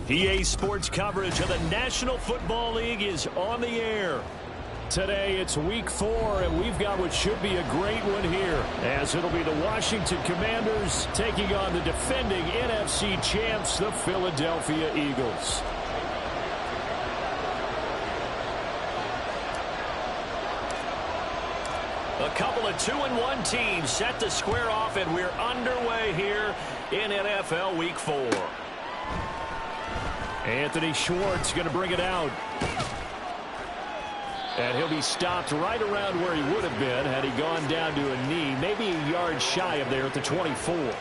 EA Sports coverage of the National Football League is on the air. Today it's week 4, and we've got what should be a great one here, as it'll be the Washington Commanders taking on the defending NFC champs, the Philadelphia Eagles. A couple of 2-1 teams set to square off, and we're underway here in NFL Week 4. Anthony Schwartz going to bring it out. And he'll be stopped right around where he would have been had he gone down to a knee, maybe a yard shy of there at the 24.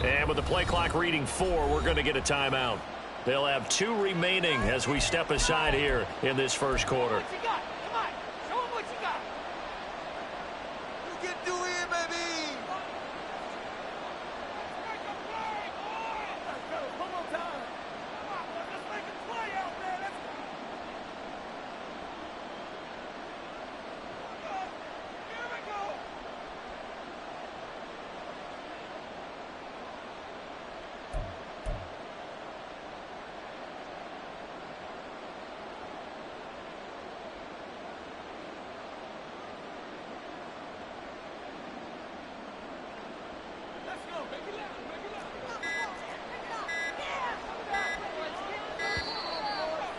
And with the play clock reading 4, we're going to get a timeout. They'll have 2 remaining as we step aside here in this first quarter. What you got? Come on. Show them what you got. You can do it, baby. Let's go. One more time. Come on, let's make a play out there. Let's go. Here we go.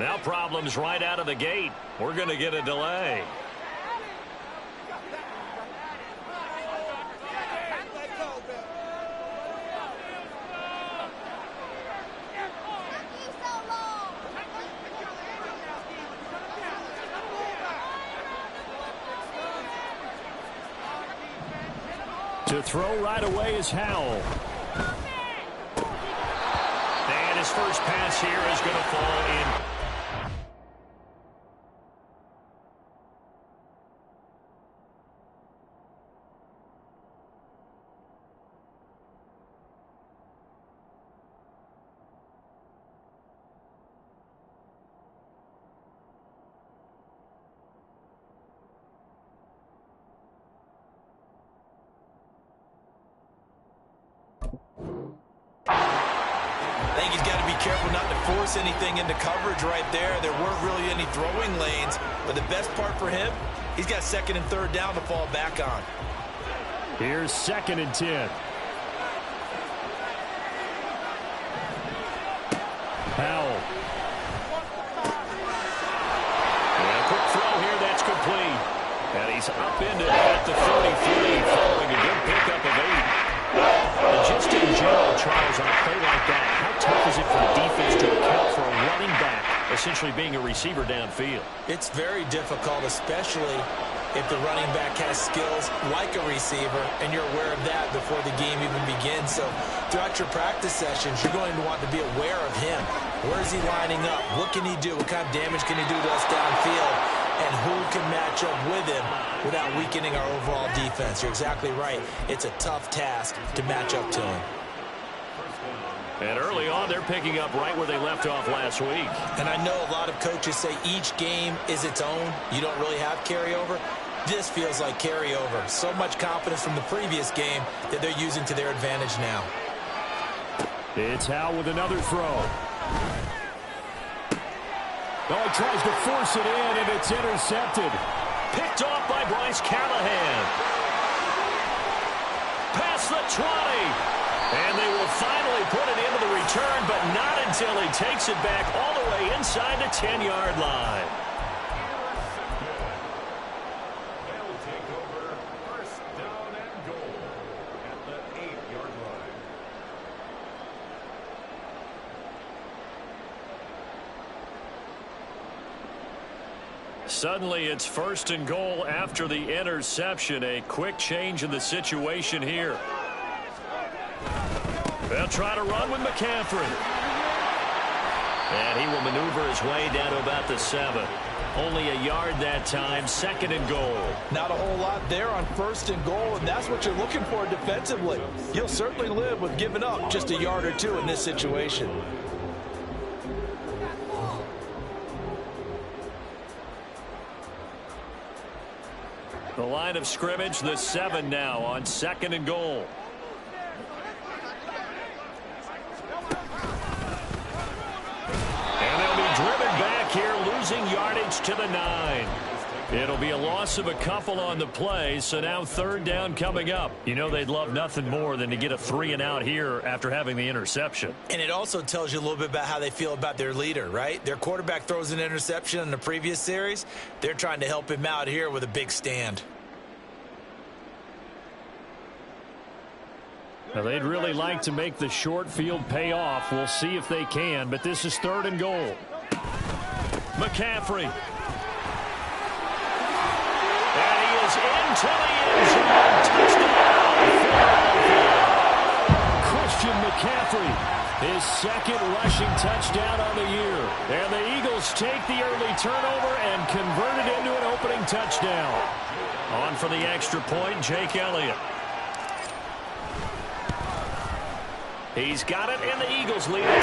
Now problems right out of the gate. We're going to get a delay. To throw right away is Howell. And his first pass here is going to fall in. I think he's got to be careful not to force anything into coverage right there. There weren't really any throwing lanes, but the best part for him, he's got 2nd and 3rd down to fall back on. Here's 2nd and 10. Howell. And a quick throw here, that's complete. And he's up into at the 33, following a good pickup of 8. And just in general, Charles, on a play like that, how tough is it for the defense to account for a running back essentially being a receiver downfield? It's very difficult, especially if the running back has skills like a receiver, and you're aware of that before the game even begins. So throughout your practice sessions, you're going to want to be aware of him. Where is he lining up? What can he do? What kind of damage can he do to us downfield? And who can match up with him without weakening our overall defense? You're exactly right. It's a tough task to match up to him. And early on, they're picking up right where they left off last week. And I know a lot of coaches say each game is its own. You don't really have carryover. This feels like carryover. So much confidence from the previous game that they're using to their advantage now. It's Howell with another throw. Oh, he tries to force it in, and it's intercepted. Picked off by Bryce Callahan. Past the 20. And they will finally put it into the return, but not until he takes it back all the way inside the 10-yard line. They'll take over 1st down and goal at the 8-yard line. Suddenly, it's 1st and goal after the interception. A quick change in the situation here. They'll try to run with McCaffrey. And he will maneuver his way down to about the 7. Only a yard that time, 2nd and goal. Not a whole lot there on 1st and goal, and that's what you're looking for defensively. You'll certainly live with giving up just a yard or 2 in this situation. The line of scrimmage, the 7 now on 2nd and goal. And they'll be driven back here, losing yardage to the 9. It'll be a loss of a couple on the play, so now 3rd down coming up. You know they'd love nothing more than to get a 3-and-out here after having the interception. And it also tells you a little bit about how they feel about their leader, right? Their quarterback throws an interception in the previous series. They're trying to help him out here with a big stand. Now, they'd really like to make the short field pay off. We'll see if they can, but this is 3rd and goal. McCaffrey. And he is into the end zone. Touchdown, Philadelphia. Christian McCaffrey, his 2nd rushing touchdown on the year. And the Eagles take the early turnover and convert it into an opening touchdown. On for the extra point, Jake Elliott. He's got it, and the Eagles lead at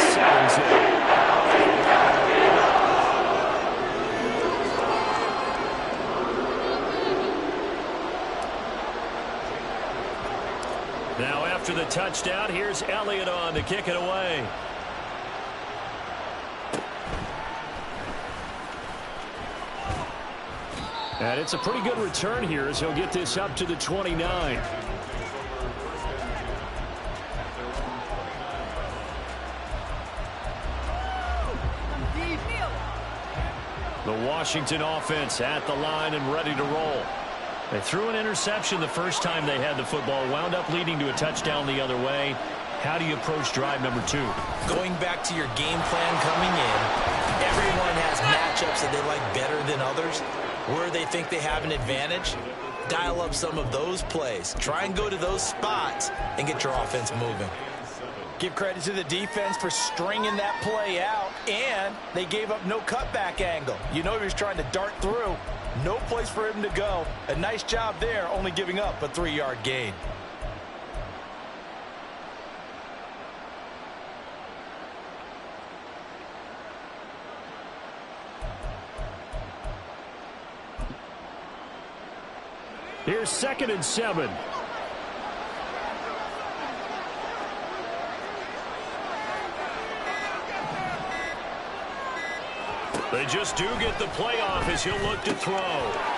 7-0. Now after the touchdown, here's Elliott on to kick it away. And it's a pretty good return here as he'll get this up to the 29. The Washington offense at the line and ready to roll. They threw an interception the first time they had the football, wound up leading to a touchdown the other way. How do you approach drive number 2? Going back to your game plan coming in, everyone has matchups that they like better than others. Where they think they have an advantage, dial up some of those plays. Try and go to those spots and get your offense moving. Give credit to the defense for stringing that play out, and they gave up no cutback angle. You know he was trying to dart through. No place for him to go. A nice job there, only giving up a 3-yard gain. Here's 2nd and 7. They just do get the playoff as he'll look to throw.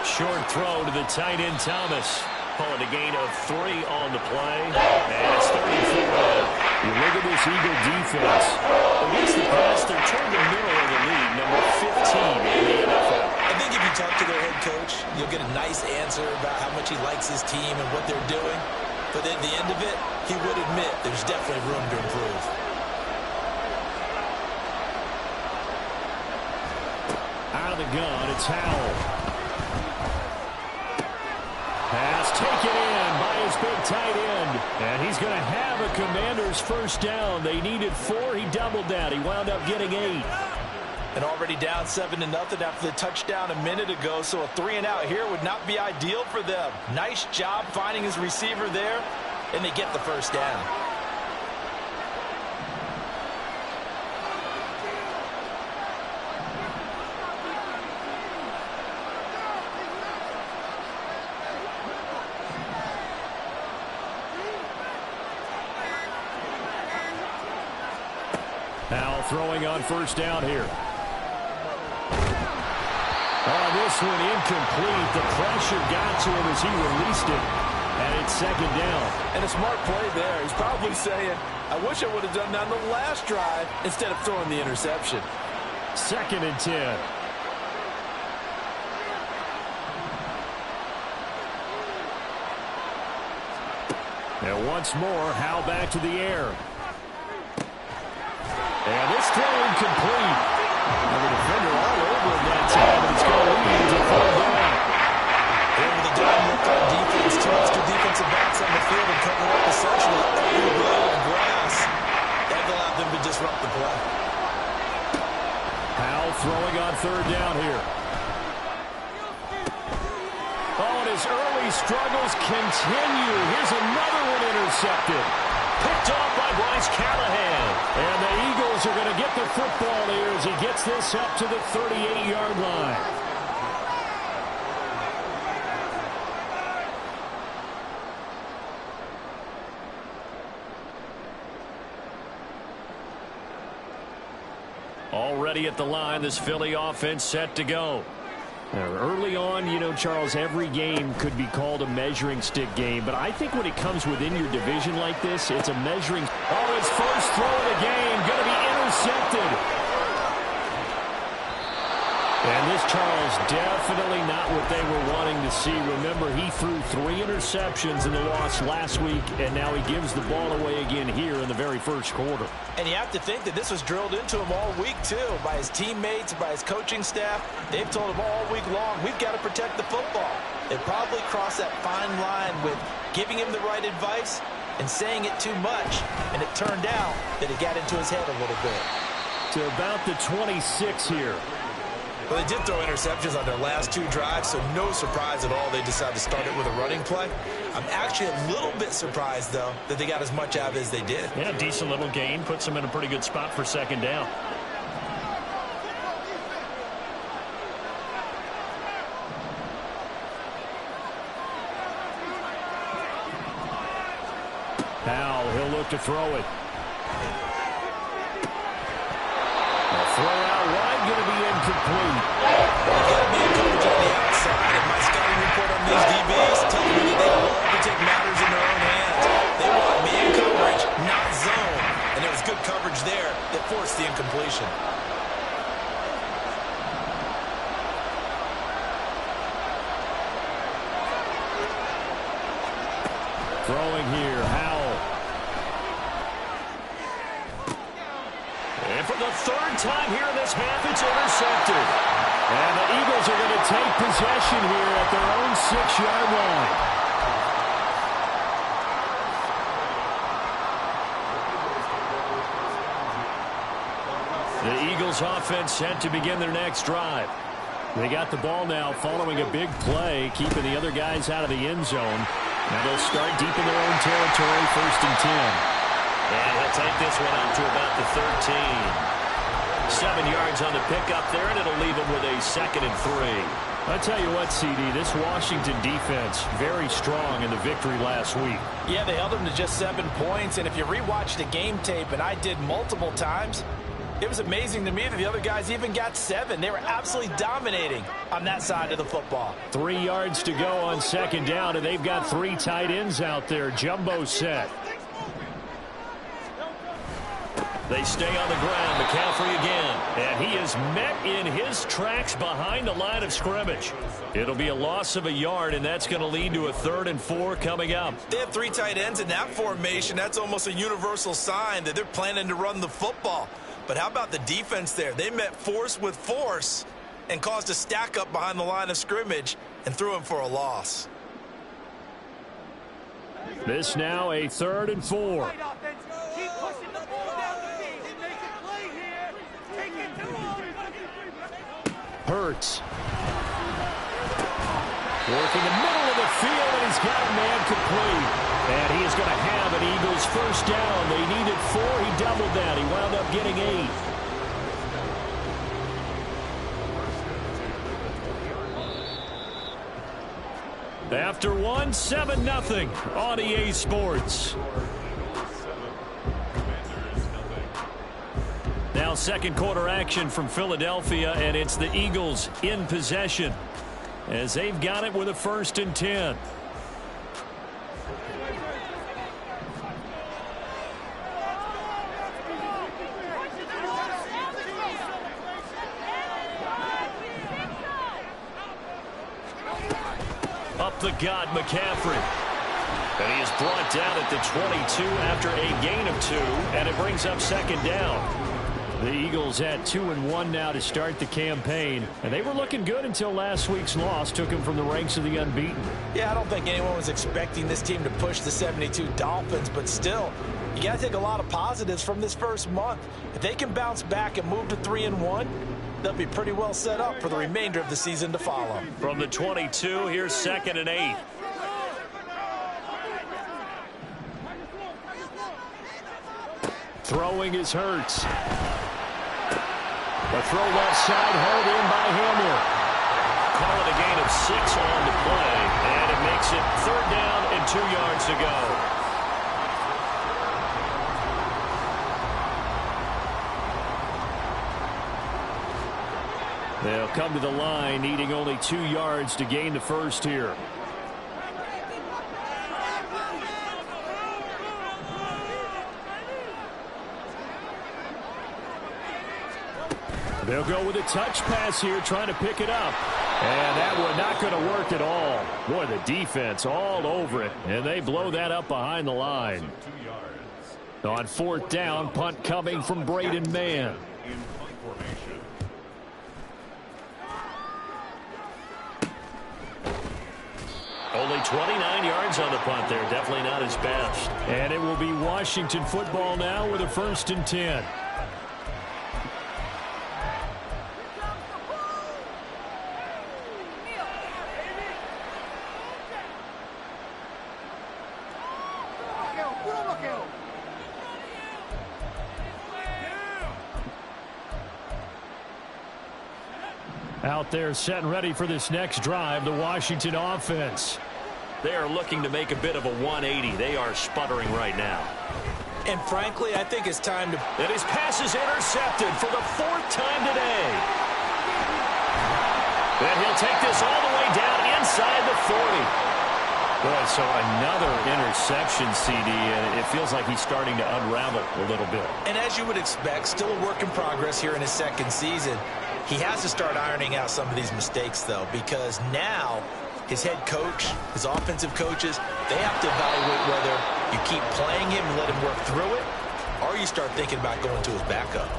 Short throw to the tight end, Thomas. Call it a gain of 3 on the play. And it's 34. You look at this Eagle defense. Against the pass, they're toward the middle of the league, number 15 in the NFL. I think if you talk to their head coach, you'll get a nice answer about how much he likes his team and what they're doing. But at the end of it, he would admit there's definitely room to improve. Out of the gun, it's Howell. Pass taken in by his big tight end. And he's going to have a Commanders first down. They needed 4. He doubled that. He wound up getting 8. And already down 7-0 after the touchdown a minute ago. So a 3-and-out here would not be ideal for them. Nice job finding his receiver there. And they get the first down. Now throwing on first down here. Oh, this one incomplete. The pressure got to him as he released it. And it's 2nd down. And a smart play there. He's probably saying, I wish I would have done that on the last drive instead of throwing the interception. 2nd and 10. And once more, Howell back to the air. And this throw incomplete. And the defender all over him that time, and it's going to lead to 4th down. Over the dime look on defense. 2 extra defensive backs on the field and covering up essentially every blade of grass. play. Powell throwing on third down here. Oh, and his early struggles continue. Here's another one intercepted. Picked off by Bryce Callahan. And the Eagles are going to get the football here as he gets this up to the 38-yard line. Already at the line, this Philly offense set to go. Now, early on, you know, Charles, every game could be called a measuring stick game, but I think when it comes within your division like this, it's a measuring. Oh, his first throw of the game, going to be intercepted. And this, Charles, definitely not what they were wanting to see. Remember, he threw 3 interceptions in the loss last week, and now he gives the ball away again here in the very first quarter. And you have to think that this was drilled into him all week, too, by his teammates, by his coaching staff. They've told him all week long, we've got to protect the football. They probably crossed that fine line with giving him the right advice and saying it too much. And it turned out that it got into his head a little bit. To about the 26 here. Well, they did throw interceptions on their last 2 drives, so no surprise at all they decided to start it with a running play. I'm actually a little bit surprised, though, that they got as much out of it as they did. Yeah, decent little gain. Puts them in a pretty good spot for second down. Powell, he'll look to throw it. Throw out wide, going to be incomplete. They've got man coverage on the outside, and my scouting report on these DBs tells me that they love to take matters in their own hands. They want man coverage, not zone. And there was good coverage there that forced the incompletion. Throwing here, Howell. And for the 3rd time here in this half, it's intercepted. And the Eagles are going to take possession here at their own 6-yard line. The Eagles offense set to begin their next drive. They got the ball now following a big play, keeping the other guys out of the end zone. And they'll start deep in their own territory, 1st and 10. And he'll take this one out to about the 13. 7 yards on the pickup there, and it'll leave him with a 2nd and 3. I tell you what, CD, this Washington defense, very strong in the victory last week. Yeah, they held them to just 7 points, and if you rewatch the game tape, and I did multiple times, it was amazing to me that the other guys even got 7. They were absolutely dominating on that side of the football. 3 yards to go on 2nd down, and they've got 3 tight ends out there. Jumbo set. They stay on the ground. McCaffrey again. And he is met in his tracks behind the line of scrimmage. It'll be a loss of a yard, and that's going to lead to a 3rd and 4 coming up. They have 3 tight ends in that formation. That's almost a universal sign that they're planning to run the football. But how about the defense there? They met force with force and caused a stack up behind the line of scrimmage and threw him for a loss. This now a 3rd and 4. Keep pushing the ball down the field. Make a play here. Take it to him. Hurts. Working the middle of the field, and he's got a man complete. And he is going to have an Eagles 1st down. They needed 4. He doubled that. He wound up getting 8. After 1, 7-0 on EA Sports. Now 2nd quarter action from Philadelphia, and it's the Eagles in possession as they've got it with a 1st and 10. Up the gut, McCaffrey. And he is brought down at the 22 after a gain of 2, and it brings up 2nd down. The Eagles at 2-1 now to start the campaign. And they were looking good until last week's loss took them from the ranks of the unbeaten. Yeah, I don't think anyone was expecting this team to push the 72 Dolphins, but still, you got to take a lot of positives from this first month. If they can bounce back and move to 3-1, they'll be pretty well set up for the remainder of the season to follow. From the 22, here's 2nd and 8. Throwing is Hurts. The throw left side, held in by Hamler. Call it a gain of 6 on the play, and it makes it 3rd down and 2 yards to go. They'll come to the line, needing only 2 yards to gain the first here. They'll go with a touch pass here, trying to pick it up. And that one not going to work at all. Boy, the defense all over it, and they blow that up behind the line. On 4th down, punt coming from Braden Mann. Only 29 yards on the punt there. Definitely not his best. And it will be Washington football now with a 1st and 10. Out there set and ready for this next drive, the Washington offense. They are looking to make a bit of a 180. They are sputtering right now. And frankly, I think it's time to... And his pass is intercepted for the 4th time today. And he'll take this all the way down inside the 40. Boy, so another interception, CD, and it feels like he's starting to unravel a little bit. And as you would expect, still a work in progress here in his 2nd season. He has to start ironing out some of these mistakes, though, because now his head coach, his offensive coaches, they have to evaluate whether you keep playing him and let him work through it, or you start thinking about going to his backup.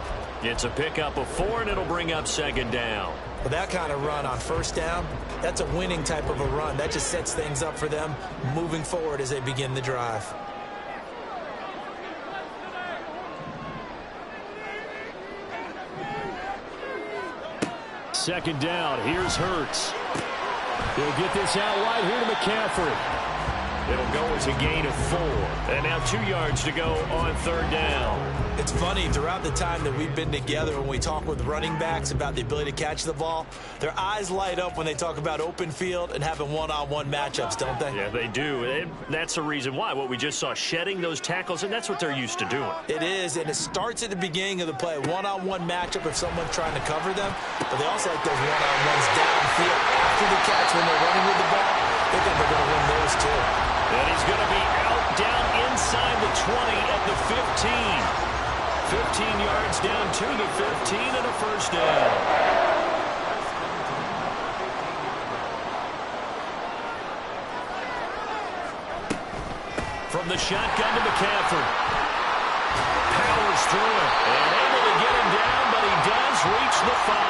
It's a pickup of 4, and it'll bring up 2nd down. With that kind of run on 1st down, that's a winning type of a run. That just sets things up for them moving forward as they begin the drive. Second down. Here's Hurts. He'll get this out wide here to McCaffrey. It'll go as a gain of 4. And now 2 yards to go on 3rd down. It's funny, throughout the time that we've been together, when we talk with running backs about the ability to catch the ball, their eyes light up when they talk about open field and having one-on-one matchups, don't they? Yeah, they do. And that's the reason why. What we just saw, shedding those tackles, and that's what they're used to doing. It is, and it starts at the beginning of the play. One-on-one matchup if someone's trying to cover them, but they also like those one-on-ones downfield after the catch when they're running with the ball. They think they're going to win those, too. And he's going to be out down inside the 20 at the 15. 15 yards down to the 15 and a 1st down. From the shotgun to McCaffrey. Powers through it. And able to get him down, but he does reach the 5.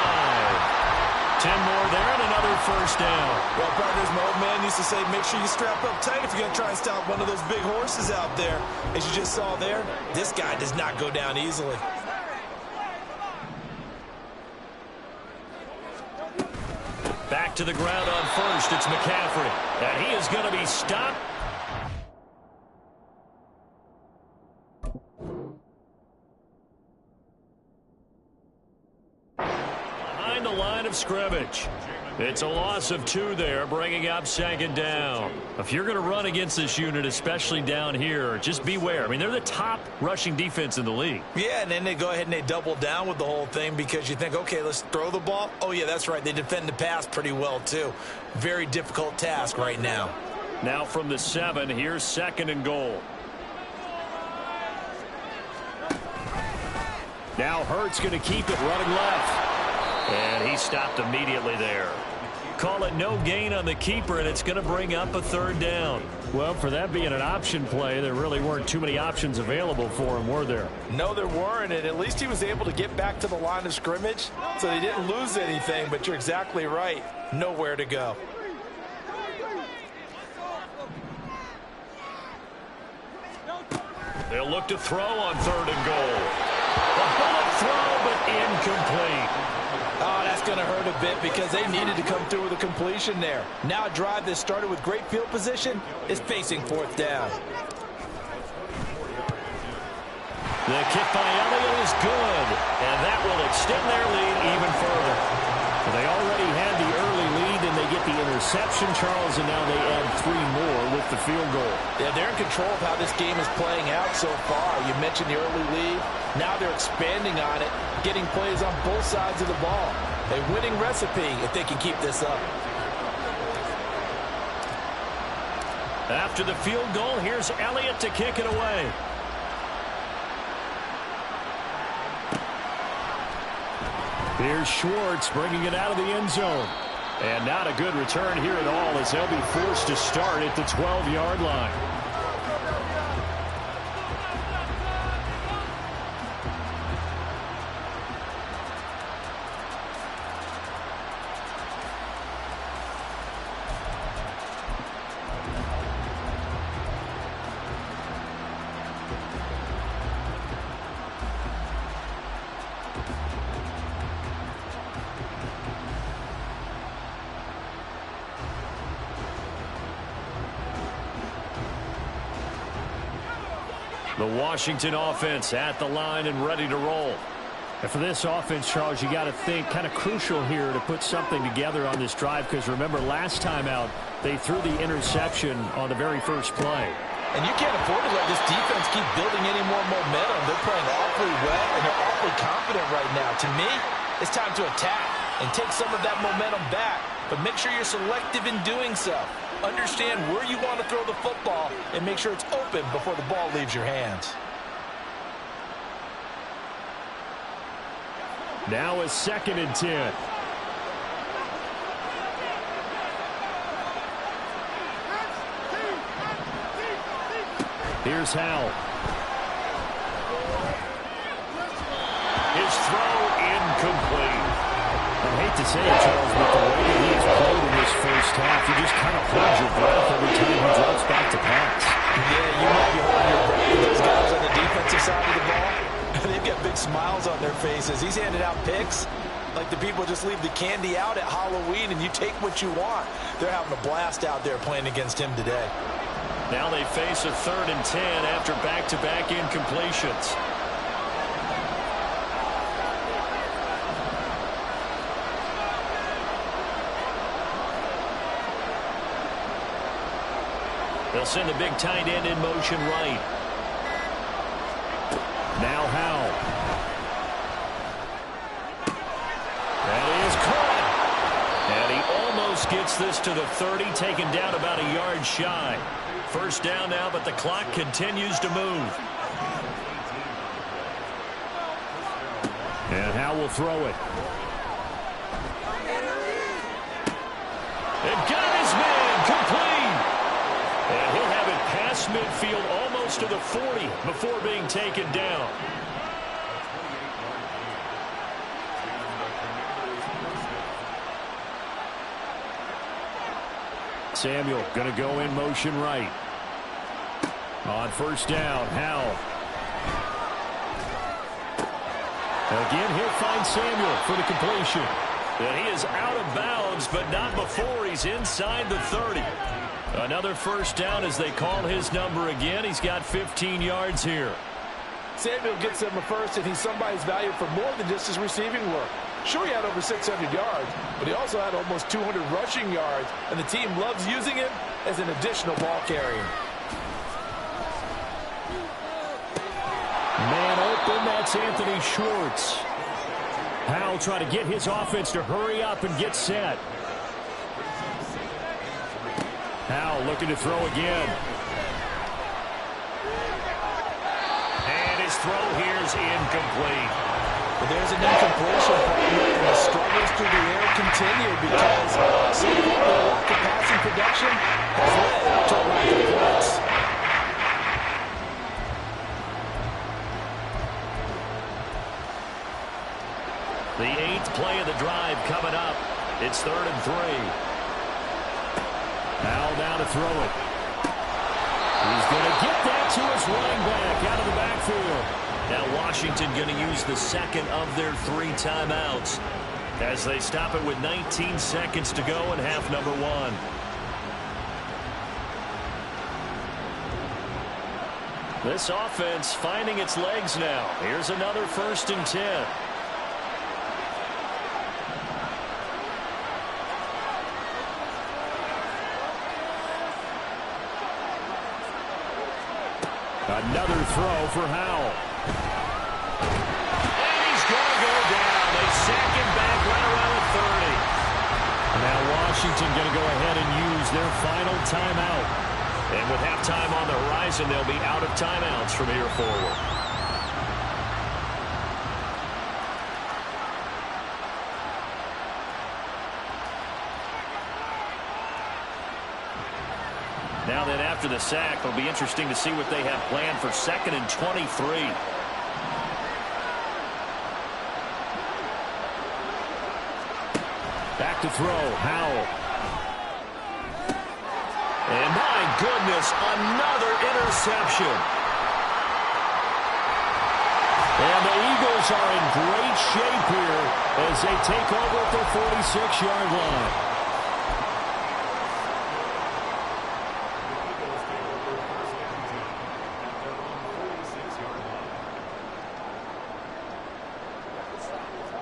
10 more there and another 1st down. Well, partners, my old man used to say, make sure you strap up tight if you're going to try and stop one of those big horses out there. As you just saw there, this guy does not go down easily. Back to the ground on 1st. It's McCaffrey. And he is going to be stopped. Behind the line of scrimmage. It's a loss of 2 there, bringing up 2nd down. If you're going to run against this unit, especially down here, just beware. I mean, they're the top rushing defense in the league. Yeah, and then they go ahead and they double down with the whole thing because you think, okay, let's throw the ball. Oh, yeah, that's right. They defend the pass pretty well, too. Very difficult task right now. Now from the 7, here's 2nd and goal. Now Hurts going to keep it running left. And he stopped immediately there. call it no gain on the keeper, and it's going to bring up a third down. Well, for that being an option play, there really weren't too many options available for him, were there? No, there weren't, and at least he was able to get back to the line of scrimmage, so they didn't lose anything, but you're exactly right. Nowhere to go. They'll look to throw on 3rd and goal. A bullet throw, but incomplete. Oh, that's going to hurt a bit because they needed to come through with a completion there. Now a drive that started with great field position is facing 4th down. The kick by Elliott is good, and that will extend their lead even further. They already had the early lead, and they get the interception, Charles, and now they add 3 more with the field goal. Yeah, they're in control of how this game is playing out so far. You mentioned the early lead. Now they're expanding on it, getting plays on both sides of the ball. A winning recipe if they can keep this up. After the field goal, here's Elliott to kick it away. Here's Schwartz bringing it out of the end zone. And not a good return here at all as they'll be forced to start at the 12-yard line. The Washington offense at the line and ready to roll. And for this offense, Charles, you got to think kind of crucial here to put something together on this drive, because remember last time out they threw the interception on the very first play. And you can't afford to let this defense keep building any more momentum. They're playing awfully well, and they're awfully confident right now. To me, it's time to attack and take some of that momentum back, but make sure you're selective in doing so. Understand where you want to throw the football and make sure it's open before the ball leaves your hands. Now a 2nd and 10. Here's Howell. His throw incomplete. I hate to say it, Charles, but the way that he has played in this first half, you just kind of hold your breath every time he drops back to pass. Yeah, you might be holding your breath with those guys on the defensive side of the ball. They've got big smiles on their faces. He's handed out picks like the people just leave the candy out at Halloween and you take what you want. They're having a blast out there playing against him today. Now they face a 3rd and 10 after back-to-back incompletions. They'll send the big tight end in motion right. Now Howell. That is caught. And he almost gets this to the 30, taken down about a yard shy. 1st down now, but the clock continues to move. And Howell will throw it. And got his man complete. And he'll have it past midfield almost to the 40 before being taken down. Samuel going to go in motion right. On 1st down, Howell. Again, he'll find Samuel for the completion. And he is out of bounds, but not before he's inside the 30. Another 1st down as they call his number again. He's got 15 yards here. Samuel gets him a first, and he's somebody's valued for more than just his receiving work. Sure, he had over 600 yards, but he also had almost 200 rushing yards, and the team loves using him as an additional ball carrier. Man open, that's Anthony Schwartz. Howell trying to get his offense to hurry up and get set. Howell looking to throw again. And his throw here is incomplete. But there's an incompletion, and the struggles through the air continue because so far the lack of passing production has led to a lack of points. The 8th play of the drive coming up. It's 3rd and 3. Now down to throw it. He's going to get that to his running back out of the backfield. Now Washington going to use the second of their 3 timeouts as they stop it with 19 seconds to go in half number 1. This offense finding its legs now. Here's another 1st and 10. Another throw for Howell. And he's going to go down. They sack him back right around the 30. Now Washington going to go ahead and use their final timeout. And with halftime on the horizon, they'll be out of timeouts from here forward. Now then, after the sack, it'll be interesting to see what they have planned for 2nd and 23. Back to throw, Howell. And my goodness, another interception. And the Eagles are in great shape here as they take over at their 46-yard line.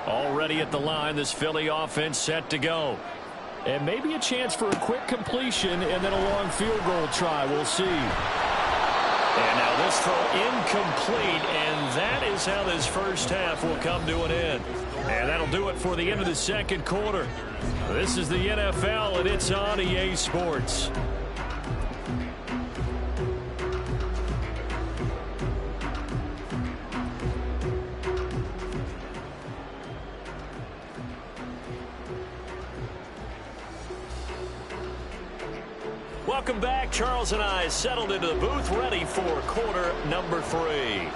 Already at the line, this Philly offense set to go. And maybe a chance for a quick completion and then a long field goal try. We'll see. And now this throw incomplete, and that is how this first half will come to an end. And that'll do it for the end of the second quarter. This is the NFL, and it's on EA Sports. Welcome back. Charles and I settled into the booth, ready for quarter number 3.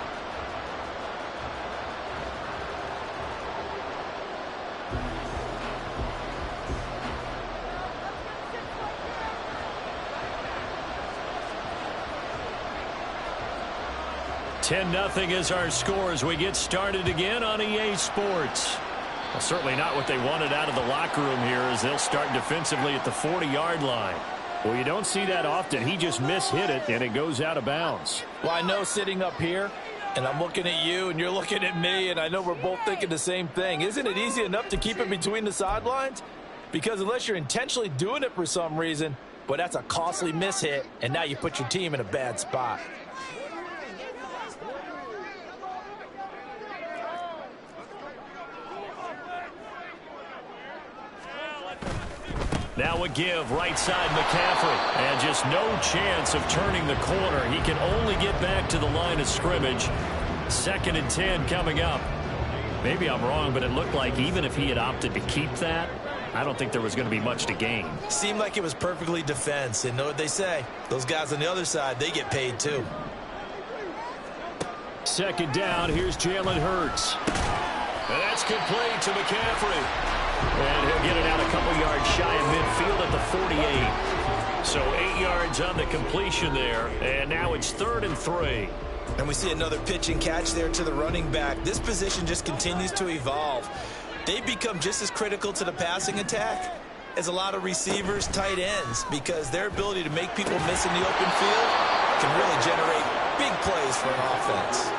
(10-0) is our score as we get started again on EA Sports. Well, certainly not what they wanted out of the locker room here as they'll start defensively at the 40-yard line. Well, you don't see that often. He just mishit it, and it goes out of bounds. Well, I know sitting up here, and I'm looking at you, and you're looking at me, and I know we're both thinking the same thing. Isn't it easy enough to keep it between the sidelines? Because unless you're intentionally doing it for some reason, but that's a costly mishit, and now you put your team in a bad spot. Now a give, right side McCaffrey. And just no chance of turning the corner. He can only get back to the line of scrimmage. 2nd and 10 coming up. Maybe I'm wrong, but it looked like even if he had opted to keep that, I don't think there was going to be much to gain. Seemed like it was perfectly defense. And know what they say? Those guys on the other side, they get paid too. 2nd down, here's Jalen Hurts. And that's complete to McCaffrey. And he'll get it out a couple yards shy of midfield at the 48. So 8 yards on the completion there. And now it's 3rd and 3. And we see another pitch and catch there to the running back. This position just continues to evolve. They've become just as critical to the passing attack as a lot of receivers, tight ends, because their ability to make people miss in the open field can really generate big plays for an offense.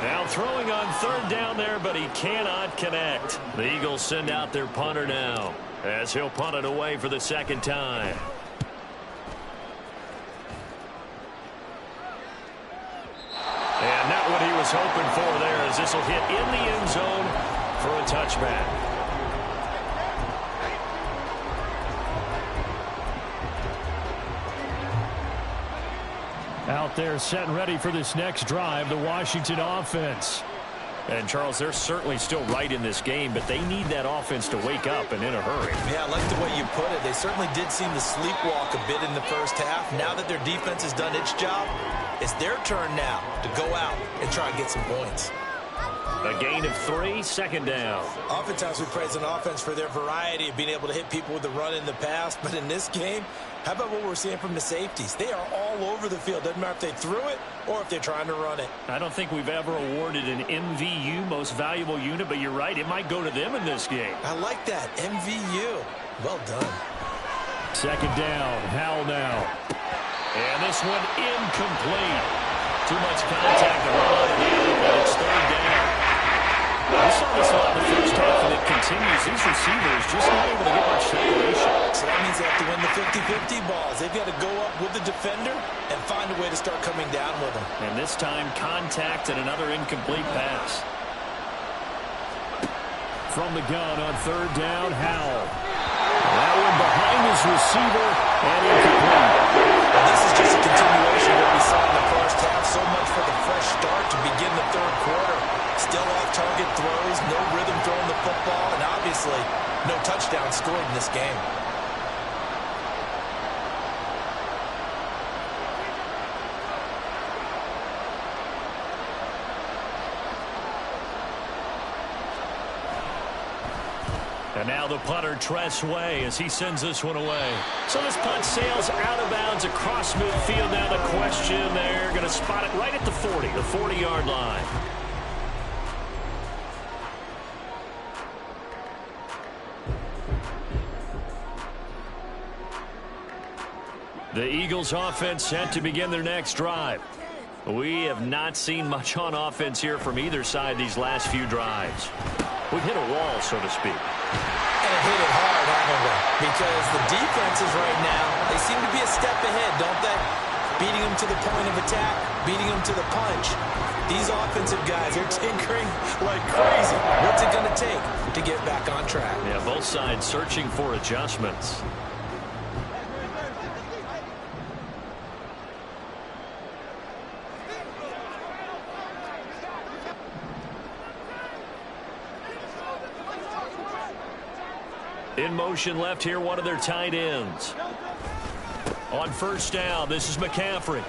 Now throwing on 3rd down there, but he cannot connect. The Eagles send out their punter now as he'll punt it away for the 2nd time. And not what he was hoping for there, as this will hit in the end zone for a touchback. Out there set and ready for this next drive, the Washington offense. And, Charles, they're certainly still right in this game, but they need that offense to wake up and in a hurry. Yeah, I like the way you put it. They certainly did seem to sleepwalk a bit in the first half. Now that their defense has done its job, it's their turn now to go out and try and get some points. A gain of 3, second down. Oftentimes we praise an offense for their variety of being able to hit people with the run in the pass, but in this game, how about what we're seeing from the safeties? They are all over the field. Doesn't matter if they threw it or if they're trying to run it. I don't think we've ever awarded an MVU, most valuable unit, but you're right, it might go to them in this game. I like that, MVU. Well done. Second down, Howell now. And this one incomplete. Too much contact to run again, but it's third down. We saw this a lot in the first half, and it continues. These receivers just not able to get much separation. So that means they have to win the 50-50 balls. They've got to go up with the defender and find a way to start coming down with them. And this time, contact and another incomplete pass. From the gun on third down, Howell. That one behind his receiver, and incomplete. This is just a continuation of what we saw in the first half. So much for the fresh start to begin the third quarter. Still off-target throws, no rhythm throwing the football, and obviously no touchdown scored in this game. And now the punter, Tress Way, as he sends this one away. So this punt sails out of bounds across midfield. Now the question, they're going to spot it right at the 40, the 40-yard line. The Eagles offense set to begin their next drive. We have not seen much on offense here from either side these last few drives. We've hit a wall, so to speak. And hit it hard, haven't we? Because the defenses right now, they seem to be a step ahead, don't they? Beating them to the point of attack, beating them to the punch. These offensive guys are tinkering like crazy. What's it going to take to get back on track? Yeah, both sides searching for adjustments. In motion left here, one of their tight ends. On first down, this is McCaffrey.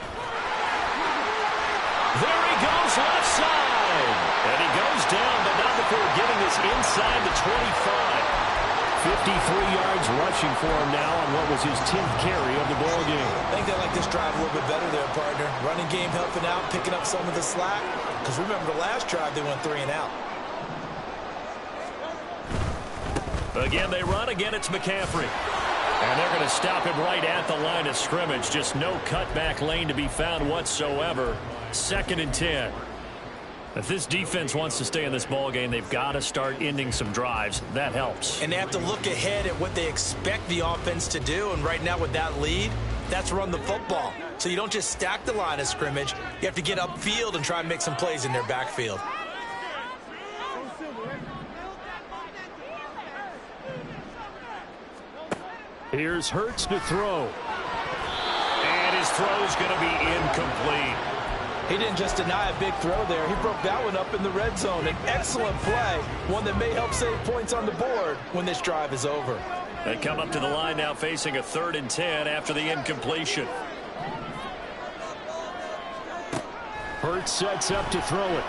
There he goes, left side. And he goes down, but not before getting this inside the 25. 53 yards rushing for him now on what was his 10th carry of the ball game. I think they like this drive a little bit better there, partner. Running game helping out, picking up some of the slack. Because remember, the last drive, they went 3 and out. Again, they run. Again, it's McCaffrey. And they're going to stop him right at the line of scrimmage. Just no cutback lane to be found whatsoever. 2nd and 10. If this defense wants to stay in this ball game, they've got to start ending some drives. That helps. And they have to look ahead at what they expect the offense to do. And right now with that lead, that's run the football. So you don't just stack the line of scrimmage. You have to get upfield and try and make some plays in their backfield. Here's Hurts to throw. And his throw's going to be incomplete. He didn't just deny a big throw there. He broke that one up in the red zone. An excellent play. One that may help save points on the board when this drive is over. They come up to the line now facing a 3rd and 10 after the incompletion. Hurts sets up to throw it.